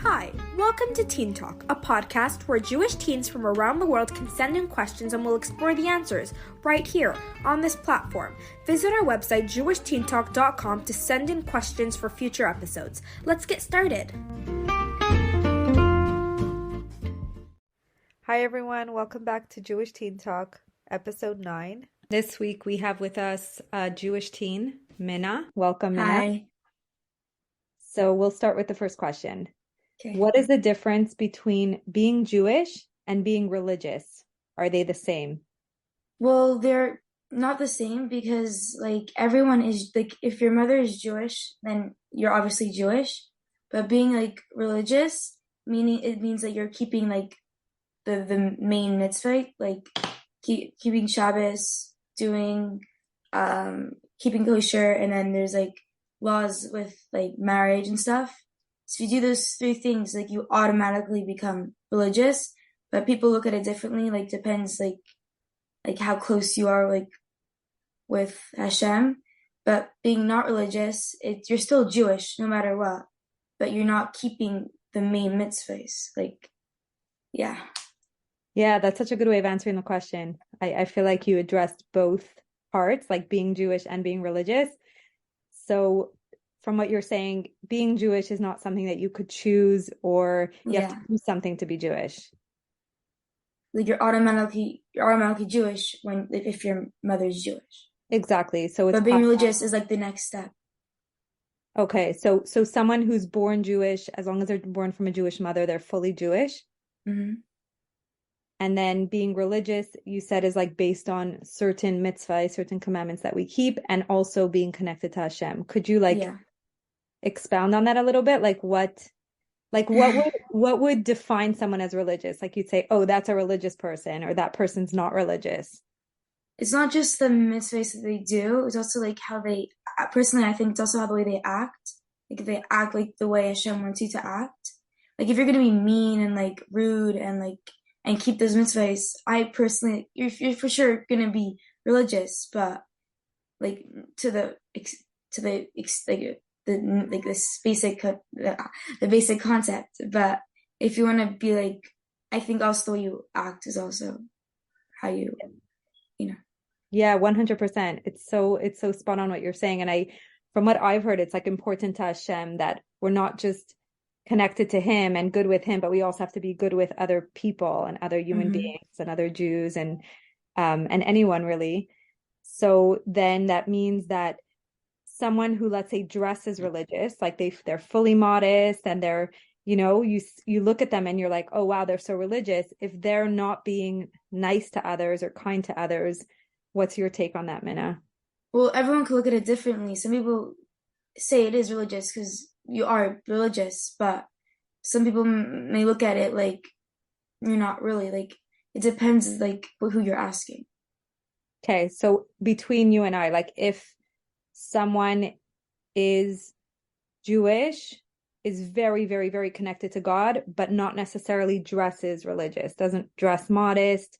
Hi, welcome to Teen Talk, a podcast where Jewish teens from around the world can send in questions and we'll explore the answers right here on this platform. Visit our website, jewishteentalk.com, to send in questions for future episodes. Let's get started. Hi everyone, welcome back to Jewish Teen Talk, episode 9. This week we have with us a Jewish teen, Minna. Welcome, Minna. Hi. So we'll start with the first question. Okay. What is the difference between being Jewish and being religious? Are they the same? Well, they're not the same because everyone is if your mother is Jewish, then you're obviously Jewish. But being religious, meaning it means that you're keeping the main mitzvah, keeping Shabbos, doing keeping kosher, and then there's laws with marriage and stuff. So if you do those three things, you automatically become religious. But people look at it differently. Depends how close you are with Hashem. But being not religious, you're still Jewish no matter what. But you're not keeping the main mitzvahs. Yeah. Yeah, that's such a good way of answering the question. I feel like you addressed both parts, like being Jewish and being religious. So from what you're saying, being Jewish is not something that you could choose, or you have to do something to be Jewish. You're automatically Jewish if your mother's Jewish. Exactly. So it's but being religious is the next step. Okay, so someone who's born Jewish, as long as they're born from a Jewish mother, they're fully Jewish. Mm-hmm. And then being religious, you said, is based on certain mitzvah, certain commandments that we keep, and also being connected to Hashem. Could you expound on that a little bit? What would define someone as religious? You'd say, oh, that's a religious person, or that person's not religious. It's not just the mitzvahs that they do. It's also how they, personally, I think it's also how the way they act. If they act the way Hashem wants you to act. If you're going to be mean and rude and keep those mitzvahs, I personally, you're for sure going to be religious, but the basic concept. But if you want to be I think also the way you act is also how you know. Yeah, 100%. It's so spot on what you're saying. And from what I've heard, it's important to Hashem that we're not just connected to him and good with him, but we also have to be good with other people and other human beings and other Jews and anyone really. So then that means that someone who, let's say, dresses religious, they're fully modest and they're, you look at them and you're like, oh wow, they're so religious. If they're not being nice to others or kind to others, what's your take on that, Minna? Well, everyone can look at it differently. Some people say it is religious because you are religious, but some people may look at it you're not really. It depends who you're asking. Okay, so between you and I, if someone is Jewish, is very, very, very connected to God, but not necessarily dresses religious, doesn't dress modest.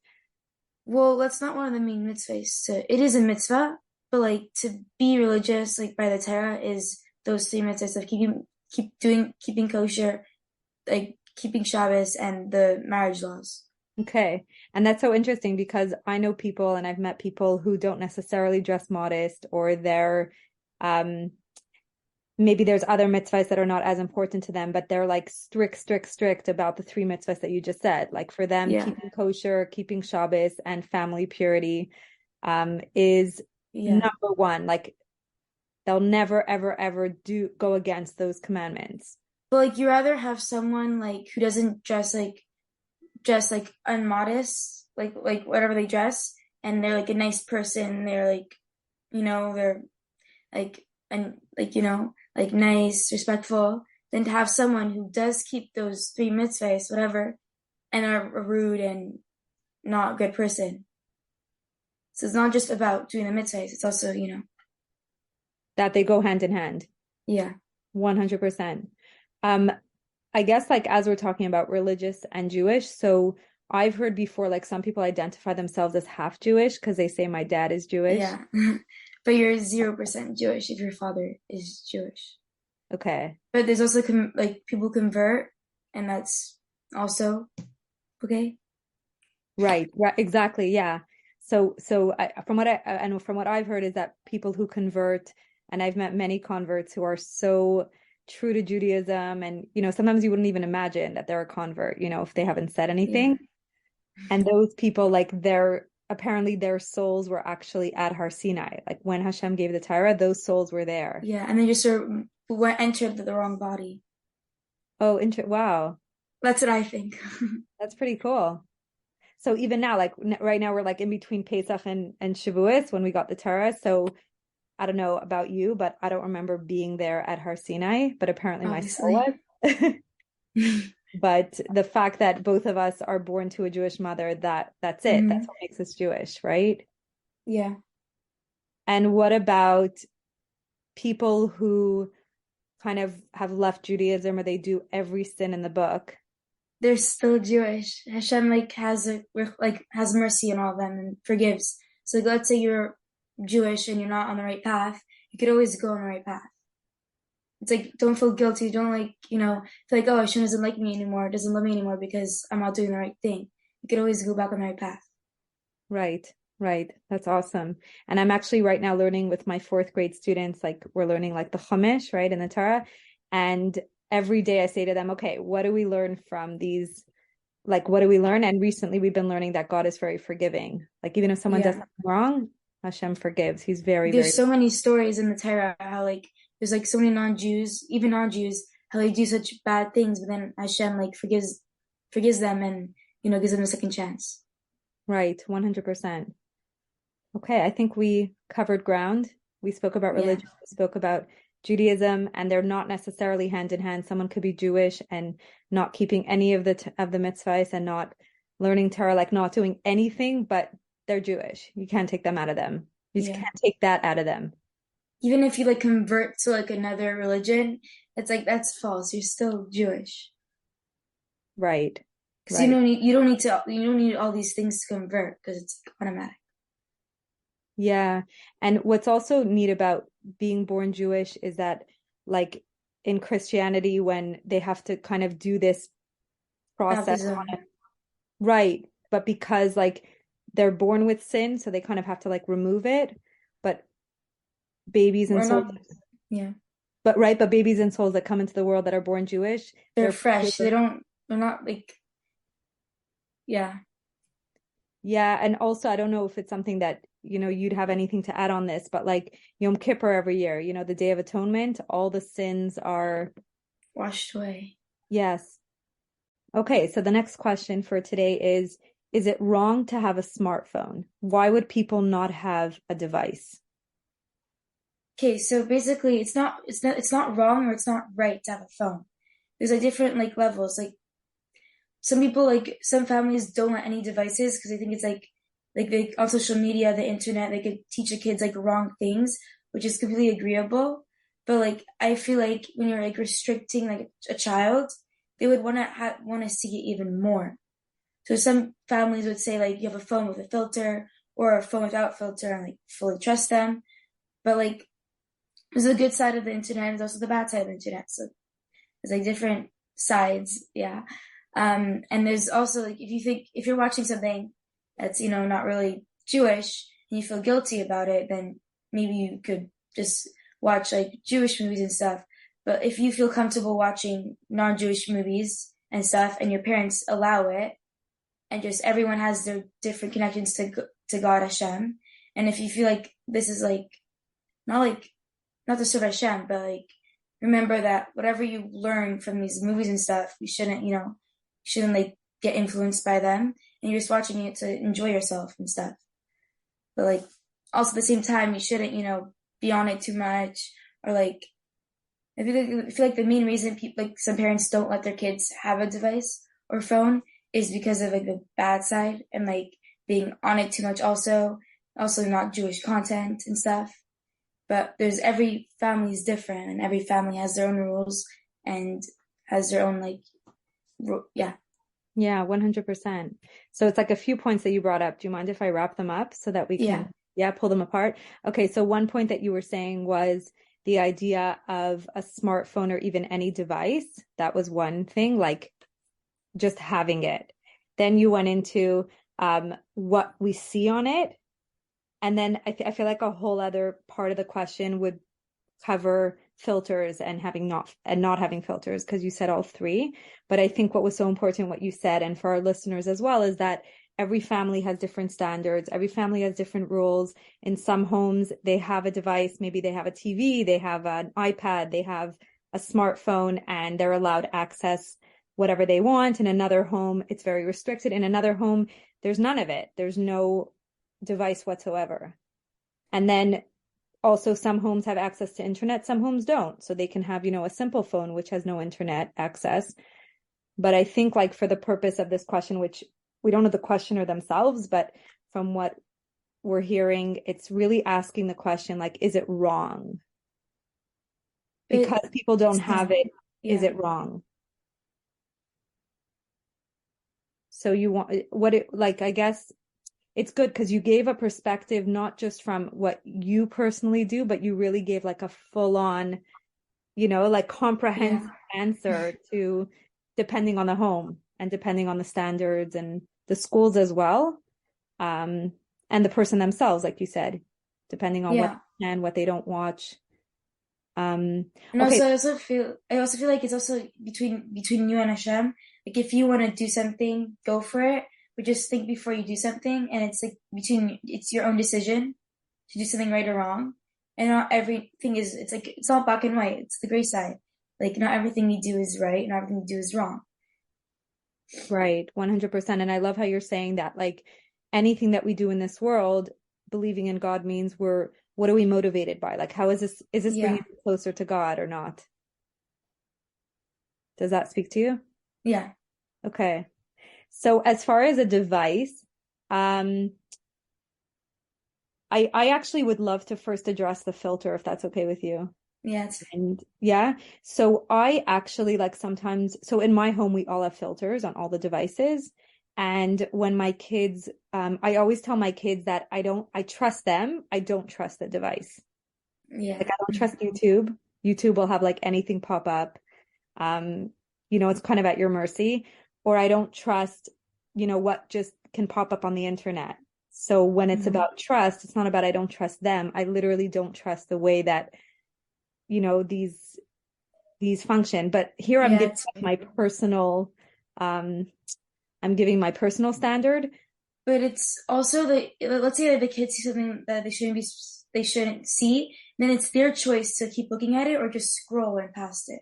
Well, that's not one of the main mitzvahs. It is a mitzvah, but to be religious, by the Torah, is those three mitzvahs of keeping kosher, keeping Shabbos, and the marriage laws. Okay. And that's so interesting because I know people and I've met people who don't necessarily dress modest, or they're maybe there's other mitzvahs that are not as important to them, but they're strict about the three mitzvahs that you just said. For them, keeping kosher, keeping Shabbos, and family purity is number one. They'll never, ever, ever go against those commandments. But you rather have someone who doesn't dress unmodest, whatever they dress, and they're a nice person. They're they're nice, respectful, than to have someone who does keep those three mitzvahs, whatever, and are rude and not a good person. So it's not just about doing the mitzvahs. It's also, that they go hand in hand. Yeah. 100%. I guess as we're talking about religious and Jewish, so I've heard before, some people identify themselves as half Jewish because they say my dad is Jewish. Yeah. But you're 0% Jewish if your father is Jewish. Okay. But there's also people convert and that's also okay. Right, exactly. Yeah. So from what I know, from what I've heard, is that people who convert, and I've met many converts who are so true to Judaism, and sometimes you wouldn't even imagine that they're a convert, if they haven't said Yeah. anything. And those people, like, apparently their souls were actually at Har Sinai. Like when Hashem gave the Torah, those souls were there. Yeah, and they just sort of entered the wrong body. Oh, wow. That's what I think. That's pretty cool. So even now, like right now, we're like in between Pesach and Shavuos when we got the Torah. So I don't know about you, but I don't remember being there at Har Sinai, but apparently my soul was. But the fact that both of us are born to a Jewish mother, that's it. That's what makes us Jewish, right? Yeah. And what about people who kind of have left Judaism, or they do every sin in the book? They're still Jewish. Hashem has mercy on all of them and forgives. So let's say you're Jewish and you're not on the right path, you could always go on the right path. It's like, don't feel guilty. Don't feel like, oh, Hashem doesn't like me anymore, doesn't love me anymore because I'm not doing the right thing. You could always go back on the right path. Right. That's awesome. And I'm actually right now learning with my 4th grade students, like we're learning like the Chumash, right, in the Torah. And every day I say to them, okay, what do we learn from these? Like, what do we learn? And recently we've been learning that God is very forgiving. Like, even if someone does something wrong, Hashem forgives. He's There's so many stories in the Torah how there's so many non-Jews, even non-Jews, how they do such bad things, but then Hashem forgives them and gives them a second chance. Right, 100%. Okay, I think we covered ground. We spoke about religion, we spoke about Judaism, and they're not necessarily hand in hand. Someone could be Jewish and not keeping any of the mitzvahs and not learning Torah, like not doing anything, but they're Jewish. You can't take them out of them. You just can't take that out of them. Even if you convert to another religion, it's that's false. You're still Jewish. Right. Because you don't need all these things to convert, because it's automatic. Yeah. And what's also neat about being born Jewish is that, like, in Christianity, when they have to kind of do this process, right, but because they're born with sin, so they kind of have to remove it. But babies and souls, but babies and souls that come into the world that are born Jewish, they're fresh. They're not yeah. And also, I don't know if it's something that you'd have anything to add on this, but Yom Kippur every year, the Day of Atonement, all the sins are washed away. Yes. Okay, so the next question for today is it wrong to have a smartphone? Why would people not have a device? Okay, so basically it's not wrong or it's not right to have a phone. There's different levels. Some people, some families don't want any devices because they think it's they on social media, the internet, they could teach the kids wrong things, which is completely agreeable. But I feel when you're restricting a child, they would want to see it even more. So some families would say you have a phone with a filter or a phone without filter and fully trust them. But there's a good side of the internet and also the bad side of the internet. So there's different sides, yeah. And there's also if you're watching something that's not really Jewish and you feel guilty about it, then maybe you could just watch Jewish movies and stuff. But if you feel comfortable watching non-Jewish movies and stuff, and your parents allow it, and just everyone has their different connections to God Hashem, and if you feel this is not to serve Hashem, but remember that whatever you learn from these movies and stuff, you shouldn't get influenced by them, and you're just watching it to enjoy yourself and stuff. But also at the same time, you shouldn't be on it too much, or I feel the main reason people some parents don't let their kids have a device or phone is because of the bad side and being on it too much, also not Jewish content and stuff. But every family is different, and every family has their own rules and has their own yeah. Yeah, 100%. So it's a few points that you brought up. Do you mind if I wrap them up so that we can pull them apart? Okay, so one point that you were saying was the idea of a smartphone or even any device. That was one thing, just having it. Then you went into what we see on it. And then I feel like a whole other part of the question would cover filters and not having filters, because you said all three. But I think what was so important, what you said, and for our listeners as well, is that every family has different standards. Every family has different rules. In some homes, they have a device. Maybe they have a TV, they have an iPad, they have a smartphone, and they're allowed access whatever they want. In another home, it's very restricted. In another home, there's none of it. There's no device whatsoever. And then also some homes have access to internet, some homes don't. So they can have, a simple phone which has no internet access. But I think, like, for the purpose of this question, which we don't know the questioner themselves, but from what we're hearing, it's really asking the question, like, is it wrong? Because people don't have it, is it wrong? So you want I guess it's good because you gave a perspective, not just from what you personally do, but you really gave like a full on, like comprehensive answer to, depending on the home and depending on the standards and the schools as well. And the person themselves, like you said, depending on what they don't watch. And also, I also feel like it's also between you and Hashem. Like, if you want to do something, go for it. But just think before you do something, and it's like it's your own decision to do something right or wrong. And not everything is. It's all black and white. It's the gray side. Like, not everything you do is right, not everything you do is wrong. Right, 100%. And I love how you're saying that. Like, anything that we do in this world, believing in God means what are we motivated by? Like, how is this bringing you closer to God or not? Does that speak to you? Yeah. Okay. So as far as a device, I actually would love to first address the filter, if that's okay with you. Yes. And so I actually sometimes, so in my home, we all have filters on all the devices. And when my kids, I always tell my kids that I trust them. I don't trust the device. Yeah. Like, I don't trust YouTube. YouTube will have anything pop up. It's kind of at your mercy. Or I don't trust, what just can pop up on the internet. So when it's about trust, it's not about I don't trust them. I literally don't trust the way that, these function. But here I'm giving my personal, I'm giving my personal standard. But it's also let's say that the kids see something that they shouldn't see, then it's their choice to keep looking at it or just scroll right past it.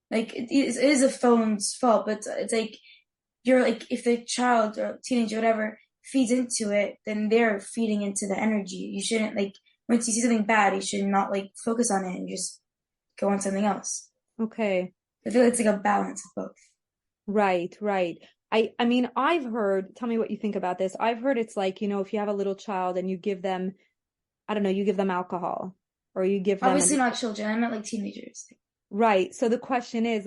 Like, it is a phone's fault, but it's like, you're like, if the child or teenager, whatever, feeds into it, then they're feeding into the energy. You shouldn't, like, once you see something bad, you should not focus on it and just go on something else. Okay. I feel like it's like a balance of both. Right. I mean, I've heard, tell me what you think about this. I've heard it's like, if you have a little child and you give them, I don't know, you give them alcohol or you give them. Obviously not children. I meant like teenagers. Right. So the question is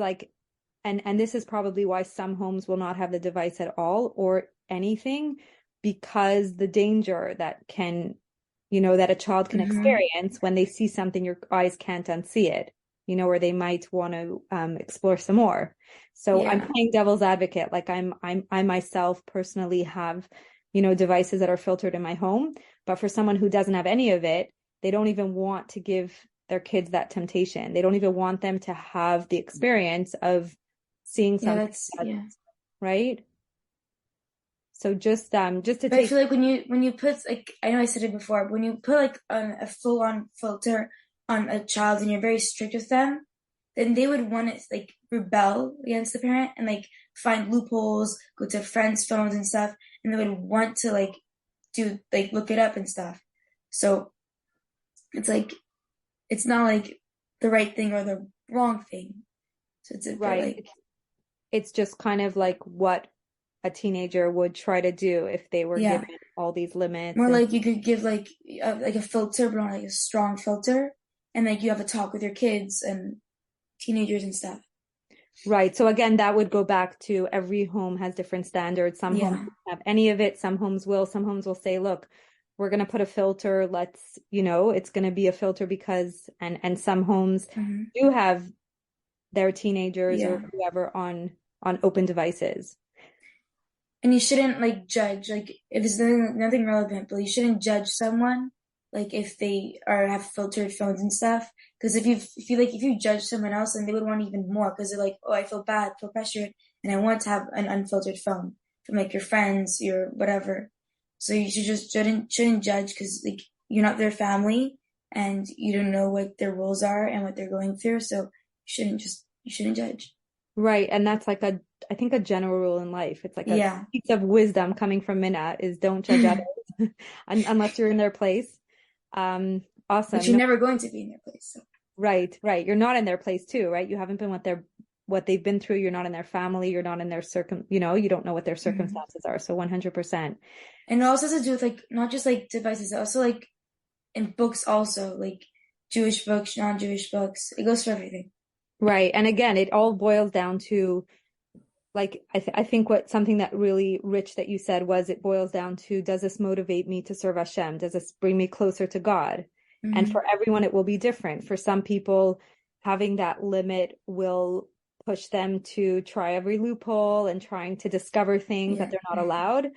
and this is probably why some homes will not have the device at all or anything, because the danger that that a child can experience when they see something, your eyes can't unsee it, or they might want to explore some more. So I'm playing devil's advocate. Like, I myself personally have, devices that are filtered in my home, but for someone who doesn't have any of it, they don't even want to give their kids that temptation. They don't even want them to have the experience of seeing something. Right. So just to take. I feel like when you put, like, I know I said it before, but when you put a full on filter on a child and you're very strict with them, then they would want to rebel against the parent and find loopholes, go to friends' phones and stuff, and they would want to look it up and stuff. So it's it's not the right thing or the wrong thing. So it's right. It's just kind of like what a teenager would try to do if they were given all these limits. More like you could give a filter, but not a strong filter, and you have a talk with your kids and teenagers and stuff. Right. So again, that would go back to every home has different standards. Some homes don't have any of it. Some homes will. Some homes will say, look, we're going to put a filter. Let's, it's going to be a filter because, and some homes do have their teenagers or whoever on on open devices. And you shouldn't like judge, like if it's nothing relevant, but you shouldn't judge someone like if they have filtered phones and stuff. Because if you judge someone else, then they would want even more because they're like, oh, I feel bad, feel pressured, and I want to have an unfiltered phone from like your friends, your whatever. So you shouldn't judge because like you're not their family and you don't know what their rules are and what they're going through. So you shouldn't judge. Right. And that's like I think a general rule in life. It's like a Yeah. piece of wisdom coming from Minna is don't judge others unless you're in their place. Awesome. But you're never going to be in their place. So. Right. You're not in their place too, right? You haven't been what they've been through. You're not in their family. You're not in their you don't know what their circumstances are. So 100%. And it also has to do with like, not just like devices, also like in books also, like Jewish books, non-Jewish books. It goes for everything. Right. And again, it all boils down to like, I think something that really rich that you said was it boils down to, does this motivate me to serve Hashem? Does this bring me closer to God? Mm-hmm. And for everyone, it will be different. For some people, having that limit will push them to try every loophole and trying to discover things that they're not allowed.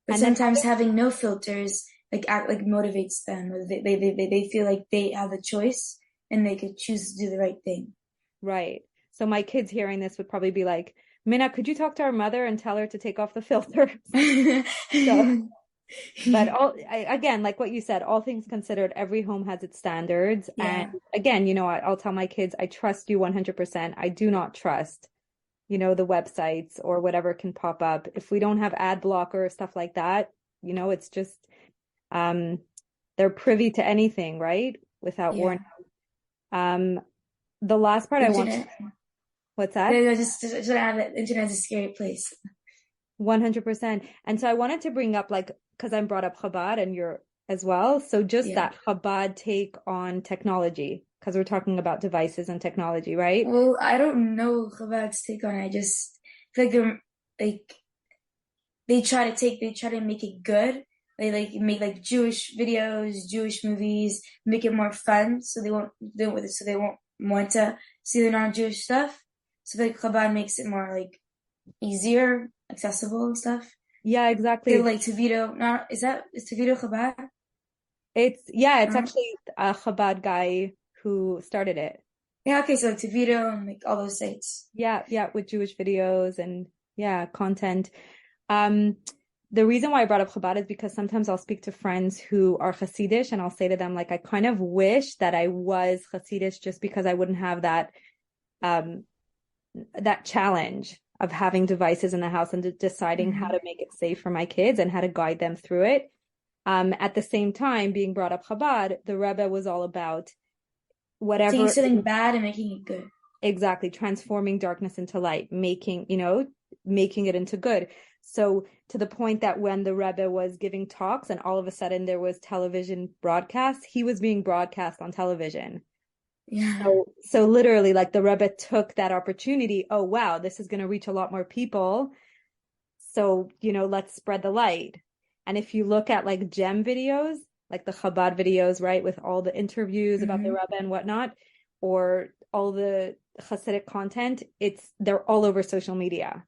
But and sometimes having no filters motivates them. They feel like they have a choice and they could choose to do the right thing. Right. So my kids hearing this would probably be like, Minna, could you talk to our mother and tell her to take off the filter? But again, like what you said, all things considered, every home has its standards. Yeah. And again, I'll tell my kids, I trust you 100%. I do not trust, the websites or whatever can pop up. If we don't have ad blocker or stuff like that, it's just, they're privy to anything, right? Without warning. The last part Internet. What's that? Yeah, just add that internet is a scary place. 100%. And so I wanted to bring up, because I'm brought up Chabad and you're as well. So just that Chabad take on technology, because we're talking about devices and technology, right? Well, I don't know Chabad's take on it. I just feel like they try to make it good. They make Jewish videos, Jewish movies, make it more fun, so they won't want to see the non-Jewish stuff. So Chabad makes it more easier, accessible and stuff. Yeah, exactly. Tevito, is Tevito Chabad? It's actually a Chabad guy who started it. Yeah, okay, so Tevito and all those sites. Yeah, with Jewish videos and content. The reason why I brought up Chabad is because sometimes I'll speak to friends who are Hasidish and I'll say to them, I kind of wish that I was Hasidish just because I wouldn't have that challenge of having devices in the house and deciding how to make it safe for my kids and how to guide them through it. At the same time, being brought up Chabad, the Rebbe was all about whatever. Taking something bad and making it good. Exactly. Transforming darkness into light, making it into good. So to the point that when the Rebbe was giving talks and all of a sudden there was television broadcasts, he was being broadcast on television. Yeah. So literally the Rebbe took that opportunity. Oh, wow, this is going to reach a lot more people. So, let's spread the light. And if you look at gem videos, like the Chabad videos, right, with all the interviews about the Rebbe and whatnot, or all the Hasidic content, they're all over social media.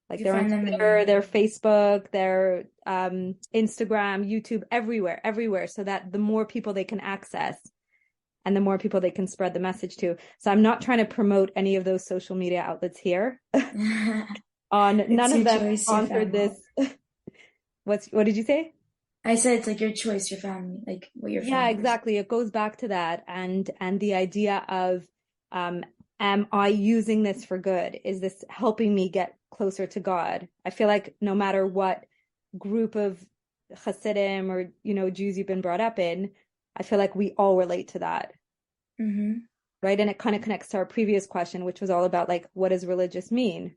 They're on Twitter, their Facebook, their Instagram, YouTube, everywhere, so that the more people they can access and the more people they can spread the message to. So I'm not trying to promote any of those social media outlets here. None of them sponsored this. What did you say? I said it's your choice, your family, what your family. Yeah, exactly. It goes back to that and the idea of am I using this for good? Is this helping me get closer to God? I feel like no matter what group of Hasidim or, Jews you've been brought up in, I feel like we all relate to that. Mm-hmm. Right. And it kind of connects to our previous question, which was all about what does religious mean?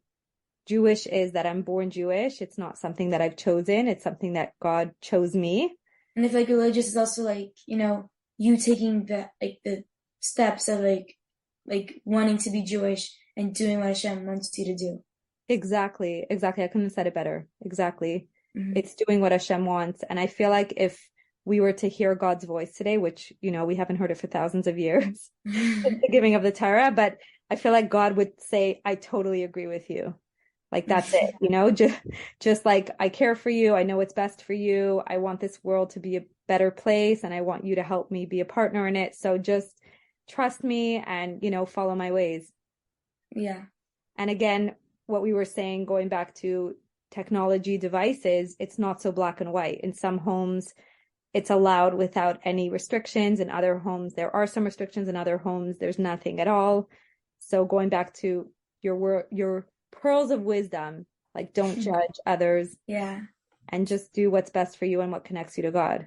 Jewish is that I'm born Jewish. It's not something that I've chosen. It's something that God chose me. And if religious is also you taking the steps of wanting to be Jewish and doing what Hashem wants you to do. Exactly. I couldn't have said it better. Exactly. Mm-hmm. It's doing what Hashem wants. And I feel like if we were to hear God's voice today, which, we haven't heard it for thousands of years, the giving of the Torah, but I feel like God would say, I totally agree with you. Like, that's it, you know, just like, I care for you. I know what's best for you. I want this world to be a better place, and I want you to help me be a partner in it. So just trust me and, you know, follow my ways. Yeah. And again, what we were saying, going back to technology devices, it's not so black and white. In some homes, it's allowed without any restrictions. In other homes, there are some restrictions. In other homes, there's nothing at all. So going back to your pearls of wisdom, like, don't judge others. Yeah. And just do what's best for you and what connects you to God.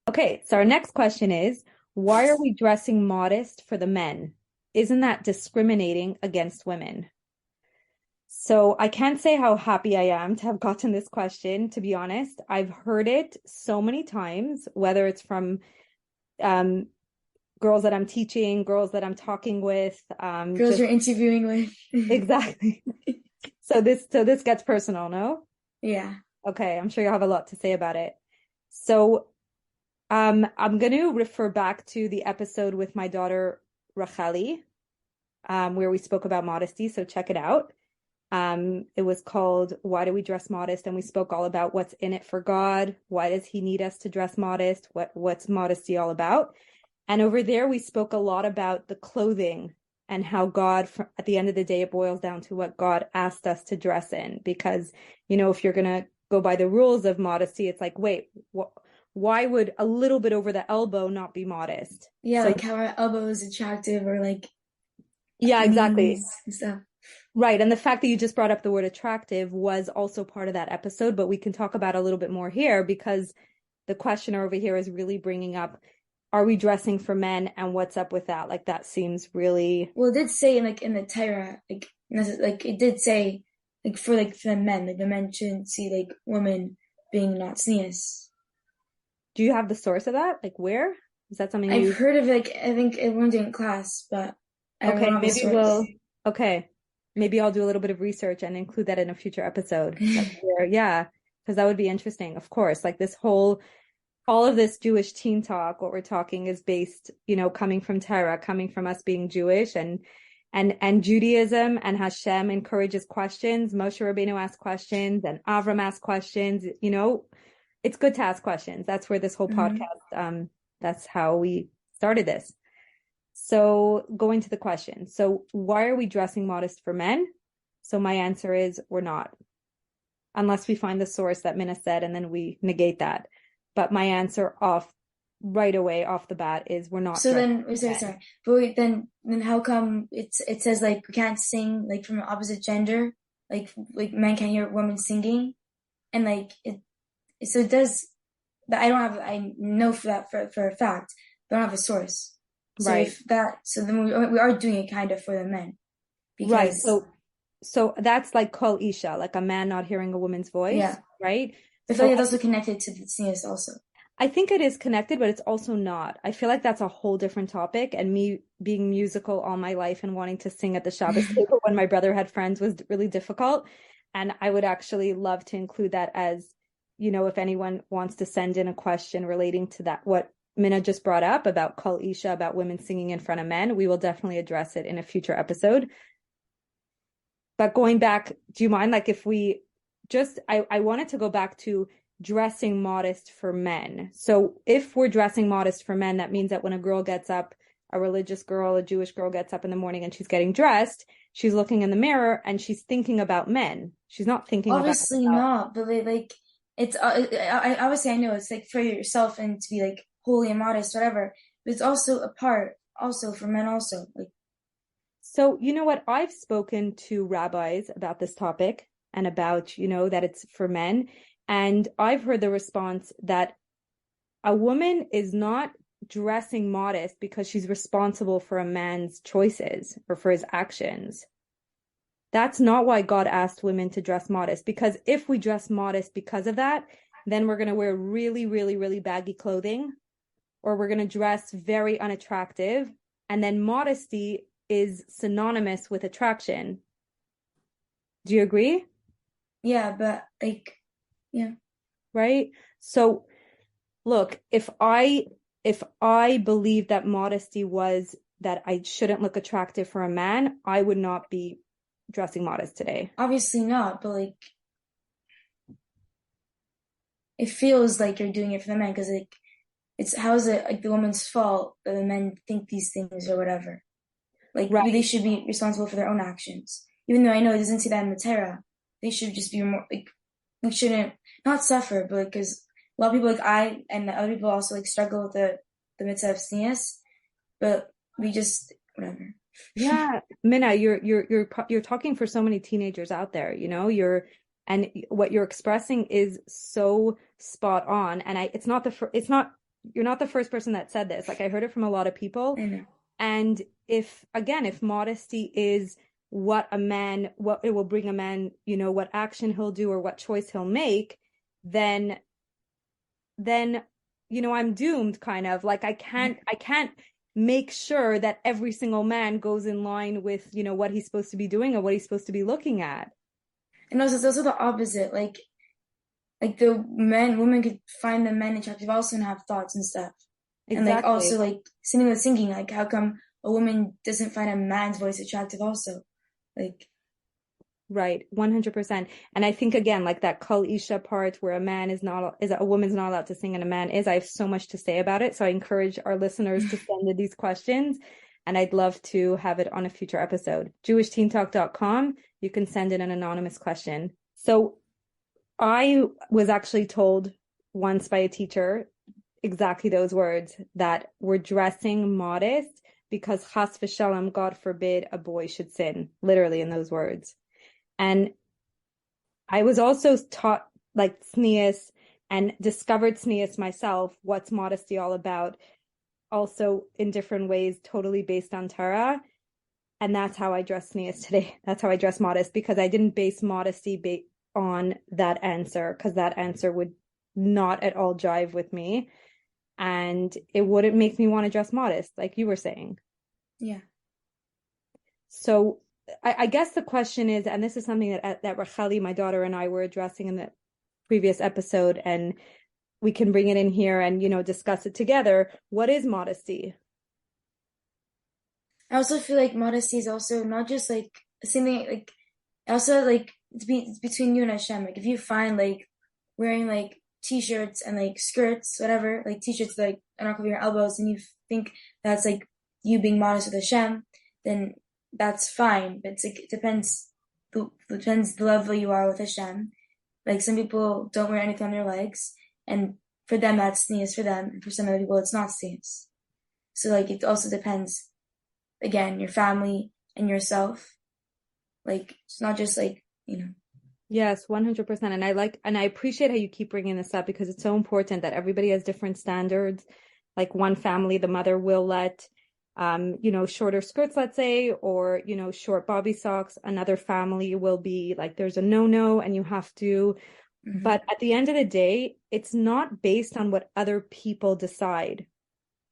Okay, so our next question is, why are we dressing modest for the men? Isn't that discriminating against women? So I can't say how happy I am to have gotten this question, to be honest. I've heard it so many times, whether it's from girls that I'm teaching, girls that I'm talking with, Girls you're interviewing with. Exactly. So this gets personal, no? Yeah. Okay, I'm sure you'll have a lot to say about it. So I'm going to refer back to the episode with my daughter Racheli, where we spoke about modesty. So check it out. It was called Why Do We Dress Modest? And we spoke all about what's in it for God. Why does he need us to dress modest? What's modesty all about? And over there, we spoke a lot about the clothing and how God, at the end of the day, it boils down to what God asked us to dress in. Because, you know, if you're going to go by the rules of modesty, it's like, wait, why would a little bit over the elbow not be modest? Yeah, So, like how our elbow is attractive, or like yeah, exactly. and stuff. Right. And the fact that you just brought up the word attractive was also part of that episode, but we can talk about a little bit more here, because the questioner over here is really bringing up, are we dressing for men, and what's up with that? Like, that seems really... Well, it did say in the Torah, like it did say for the men, like the men shouldn't see like women being not sneeze. Do you have the source of that? Like, where? Is that something I've heard of it, I think it learned in class, but I don't have a source. Okay. Maybe I'll do a little bit of research and include that in a future episode. Yeah, because that would be interesting. Of course, like all of this Jewish teen talk, what we're talking is based, you know, coming from Torah, coming from us being Jewish, and Judaism, and Hashem encourages questions. Moshe Rabbeinu asked questions, and Avram asked questions. You know, it's good to ask questions. That's where this whole podcast, that's how we started this. So going to the question. So why are we dressing modest for men? So my answer is, we're not. Unless we find the source that Minna said, and then we negate that. But my answer right away off the bat is, we're not. So then, sorry. But wait, then how come it says like we can't sing like from an opposite gender, like men can't hear women singing, and like so it does. But I know for that for a fact, but I don't have a source. So right. So then we are doing it kind of for the men. Because, right. So that's like kol isha, like a man not hearing a woman's voice. Yeah. Right. I feel like it's also connected to the sneeze also. I think it is connected, but it's also not. I feel like that's a whole different topic. And me being musical all my life and wanting to sing at the Shabbos table when my brother had friends was really difficult. And I would actually love to include that as, you know, if anyone wants to send in a question relating to that, what Minna just brought up about kol isha, about women singing in front of men, we will definitely address it in a future episode. But going back, do you mind, like, if we just, I wanted to go back to dressing modest for men. So if we're dressing modest for men, that means that when a girl gets up, a religious girl, a Jewish girl gets up in the morning and she's getting dressed, she's looking in the mirror and she's thinking about men. She's not thinking obviously not, but like it's obviously I know it's like for yourself and to be like holy and modest, whatever. But it's also a part also for men also. Like, so you know what? I've spoken to rabbis about this topic and about, you know, that it's for men. And I've heard the response that a woman is not dressing modest because she's responsible for a man's choices or for his actions. That's not why God asked women to dress modest, because if we dress modest because of that, then we're going to wear really, really, really baggy clothing, or we're going to dress very unattractive. And then modesty is synonymous with attraction. Do you agree? Yeah, but like, yeah. Right? So look, if I believe that modesty was that I shouldn't look attractive for a man, I would not be dressing modest today. Obviously not, but like it feels like you're doing it for the men because like it's how is it like the woman's fault that the men think these things or whatever? Like Right. they should be responsible for their own actions. Even though I know it doesn't say that in the Torah, they should just be more like we shouldn't not suffer, but because a lot of people like I and other people also like struggle with the mitzvah of tznius, but we just whatever. Yeah, Minna, you're talking for so many teenagers out there, you know, and what you're expressing is so spot on. And you're not the first person that said this. Like I heard it from a lot of people. I know. And if modesty is what it will bring a man, you know, what action he'll do or what choice he'll make, then, you know, I'm doomed kind of like I can't make sure that every single man goes in line with, you know, what he's supposed to be doing or what he's supposed to be looking at. And also it's also the opposite. Like the women could find the men attractive also and have thoughts and stuff. Exactly. And like also like singing, like how come a woman doesn't find a man's voice attractive also? Like right, 100%. And I think again, like that kol isha part where a woman's not allowed to sing and a man is, I have so much to say about it. So I encourage our listeners to send in these questions and I'd love to have it on a future episode. JewishTeenTalk.com. You can send in an anonymous question. So I was actually told once by a teacher exactly those words, that we're dressing modest because chas v'shalom, God forbid, a boy should sin, literally in those words. And I was also taught like tznius and discovered tznius myself, what's modesty all about, also in different ways, totally based on Torah. And that's how I dress tznius today. That's how I dress modest, because I didn't base modesty on that answer, because that answer would not at all jive with me. And it wouldn't make me want to dress modest, like you were saying. yeah. So I guess the question is, and this is something that Racheli, my daughter, and I were addressing in the previous episode, and we can bring it in here and, you know, discuss it together. What is modesty? I also feel like modesty is also not just like something like also like it's between you and Hashem. Like if you find like wearing like t-shirts and like skirts, whatever, like t-shirts like are not covering your elbows, and you think that's like you being modest with Hashem, then that's fine. But it's like it depends the level you are with Hashem. Like some people don't wear anything on their legs, and for them that's tznius for them, and for some other people it's not tznius. So like it also depends, again, your family and yourself. Like it's not just like, you know. Yes, 100%. And I appreciate how you keep bringing this up, because it's so important that everybody has different standards. Like one family, the mother will let, you know, shorter skirts, let's say, or, you know, short bobby socks. Another family will be like, there's a no, and you have to. Mm-hmm. But at the end of the day, it's not based on what other people decide.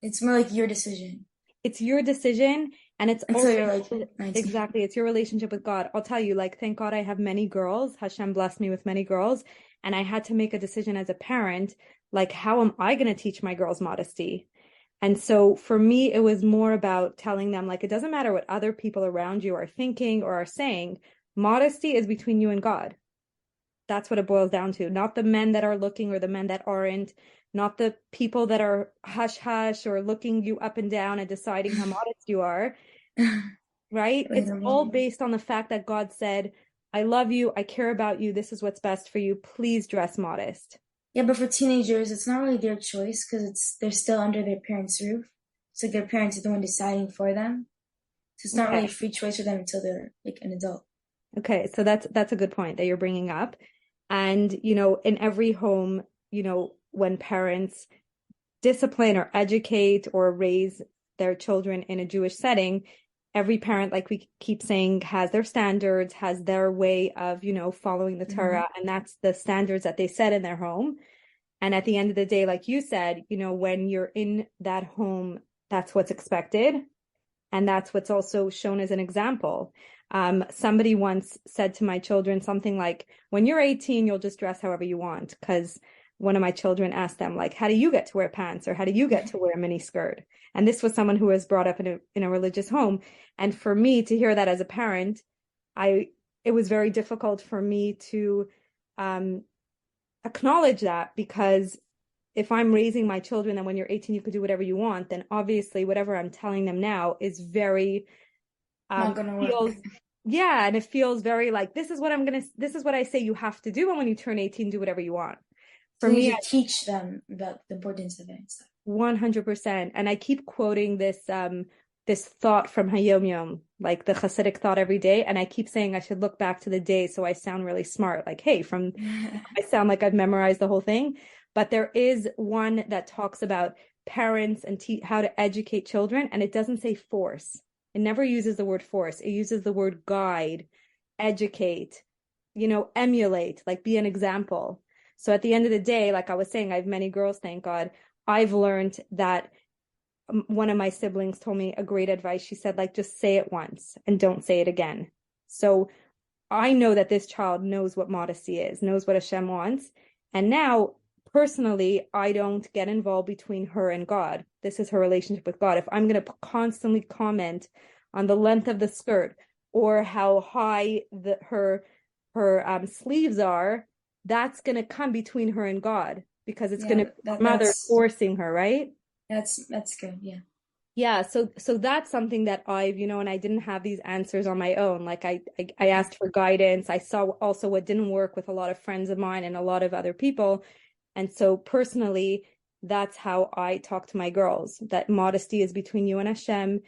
It's more like your decision. It's your decision. And it's until also, you're like 19. Exactly. It's your relationship with God. I'll tell you, like, thank God I have many girls. Hashem blessed me with many girls. And I had to make a decision as a parent, like, how am I going to teach my girls modesty? And so for me, it was more about telling them, like, it doesn't matter what other people around you are thinking or are saying. Modesty is between you and God. That's what it boils down to. Not the men that are looking or the men that aren't. Not the people that are hush or looking you up and down and deciding how modest you are. Right? It's all based on the fact that God said, I love you, I care about you, this is what's best for you, please dress modest. Yeah, but for teenagers, it's not really their choice, because they're still under their parents' roof. It's like their parents are the one deciding for them. So it's not really a free choice for them until they're like an adult. Okay, so that's a good point that you're bringing up. And, you know, in every home, you know, when parents discipline or educate or raise their children in a Jewish setting, every parent, like we keep saying, has their standards, has their way of, you know, following the Torah, and that's the standards that they set in their home. And at the end of the day, like you said, you know, when you're in that home, that's what's expected. And that's what's also shown as an example. Somebody once said to my children something like, when you're 18, you'll just dress however you want, because one of my children asked them, like, how do you get to wear pants, or how do you get to wear a mini skirt? And this was someone who was brought up in a religious home. And for me to hear that as a parent, it was very difficult for me to acknowledge that, because if I'm raising my children and when you're 18 you could do whatever you want, then obviously whatever I'm telling them now is very not gonna work. Yeah, and it feels very like, this is what I say you have to do, and when you turn 18 do whatever you want. For So me, you should teach them about the importance of it and stuff. 100%. And I keep quoting this this thought from Hayom Yom, like the Hasidic thought every day, and I keep saying I should look back to the day so I sound really smart, like, hey, I sound like I've memorized the whole thing. But there is one that talks about parents and how to educate children, and it doesn't say force. It never uses the word force. It uses the word guide, educate, emulate, like be an example. So at the end of the day, like I was saying, I have many girls, thank God. I've learned that one of my siblings told me a great advice. She said, like, just say it once and don't say it again. So I know that this child knows what modesty is, knows what Hashem wants. And now, personally, I don't get involved between her and God. This is her relationship with God. If I'm going to constantly comment on the length of the skirt or how high her sleeves are, that's going to come between her and God, because it's going to be mother forcing her, right? That's good. Yeah. Yeah. So that's something that I've, and I didn't have these answers on my own. Like I asked for guidance. I saw also what didn't work with a lot of friends of mine and a lot of other people. And so personally, that's how I talk to my girls, that modesty is between you and Hashem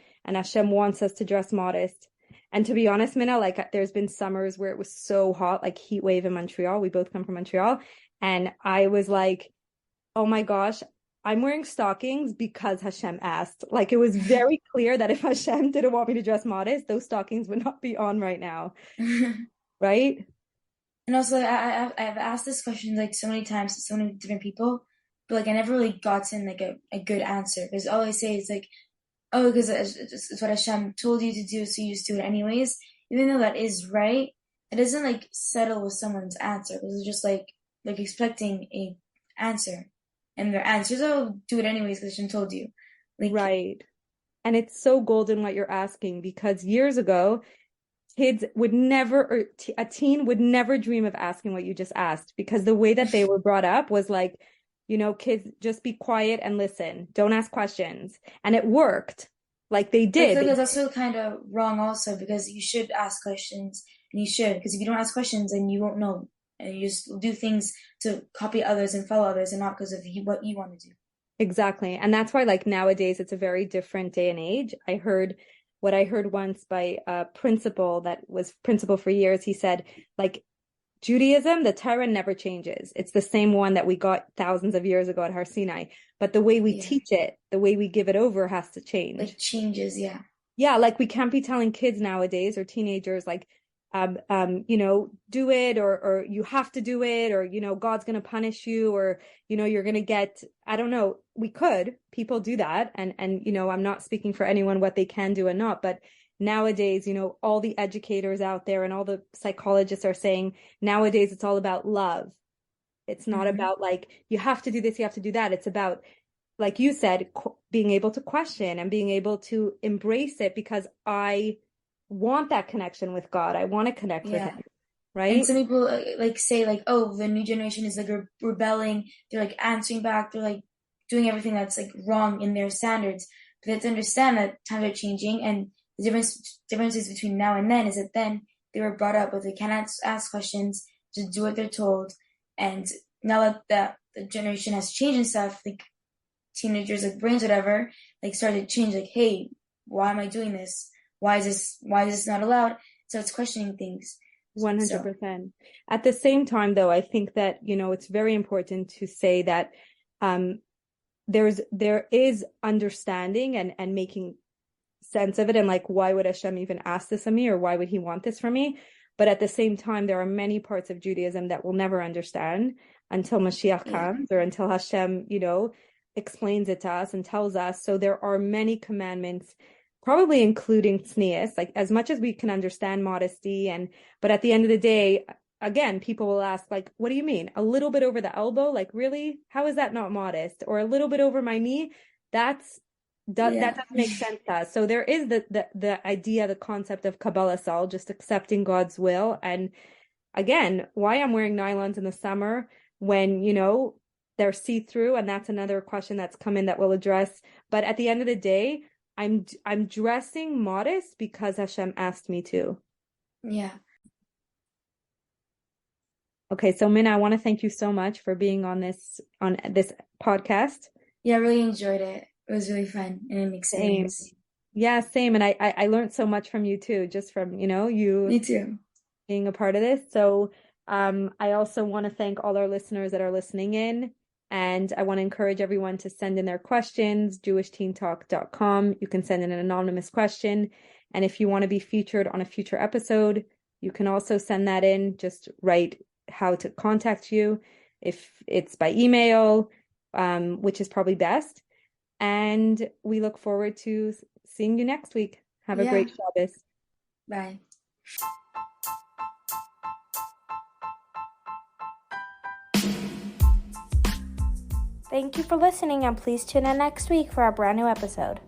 wants us to dress modest. And to be honest, Minna, like there's been summers where it was so hot, like heat wave in Montreal. We both come from Montreal. And I was like, oh my gosh, I'm wearing stockings because Hashem asked. Like it was very clear that if Hashem didn't want me to dress modest, those stockings would not be on right now. Right? And also, I've asked this question like so many times to so many different people, but like I never really gotten like a good answer, because all I say is like, oh, because it's what Hashem told you to do, so you just do it anyways. Even though that is right, it doesn't like settle with someone's answer, because it's just like expecting a answer, and their answer is, oh, do it anyways because Hashem told you. Like, right. And it's so golden what you're asking, because years ago, kids would never, or a teen would never dream of asking what you just asked, because the way that they were brought up was like, kids, just be quiet and listen. Don't ask questions. And it worked. Like they did. That's also kind of wrong also, because you should ask questions, and you should, because if you don't ask questions, then you won't know. And you just do things to copy others and follow others, and not because of what you want to do. Exactly. And that's why like nowadays it's a very different day and age. I heard once by a principal that was principal for years. He said, like, Judaism, the Torah never changes. It's the same one that we got thousands of years ago at Har Sinai. But the way we teach it, the way we give it over has to change. Like changes, yeah. Yeah, like we can't be telling kids nowadays or teenagers like, do it, or you have to do it, or, God's going to punish you, or, you're going to get, I don't know, people do that. And, I'm not speaking for anyone what they can do and not, but nowadays, all the educators out there and all the psychologists are saying nowadays it's all about love. It's not about like, you have to do this, you have to do that. It's about, like you said, being able to question and being able to embrace it, because I want that connection with God. I want to connect with him. Right. And some people like say like, oh, the new generation is like rebelling. They're like answering back. They're like doing everything that's like wrong in their standards. But they have to understand that times are changing, and the differences between now and then is that then they were brought up with they cannot ask questions, just do what they're told. And now that the generation has changed and stuff, like teenagers, like brains, whatever, like started to change. Like, hey, why am I doing this? Why is this not allowed? So it's questioning things. 100%. At the same time, though, I think that, it's very important to say that there is understanding and making sense of it, and like, why would Hashem even ask this of me, or why would he want this from me? But at the same time, there are many parts of Judaism that we'll never understand until Mashiach comes, or until Hashem, explains it to us and tells us. So there are many commandments, probably including tznius, like as much as we can understand modesty, but at the end of the day, again, people will ask, like, what do you mean? A little bit over the elbow? Like, really? How is that not modest? Or a little bit over my knee? That doesn't make sense to us. So there is the idea, the concept of Kabbalah Sol, just accepting God's will. And again, why I'm wearing nylons in the summer when, they're see-through, and that's another question that's come in that we'll address. But at the end of the day, I'm dressing modest because Hashem asked me to. Yeah. Okay, so Minna, I want to thank you so much for being on this podcast. Yeah, I really enjoyed it. It was really fun and it makes sense. Yeah, same. And I learned so much from you too, just from, you Me too. being a part of this. So I also want to thank all our listeners that are listening in. And I want to encourage everyone to send in their questions, jewishteentalk.com. You can send in an anonymous question. And if you want to be featured on a future episode, you can also send that in. Just write how to contact you, if it's by email, which is probably best. And we look forward to seeing you next week. Have a great Shabbos. Bye. Thank you for listening, and please tune in next week for our brand new episode.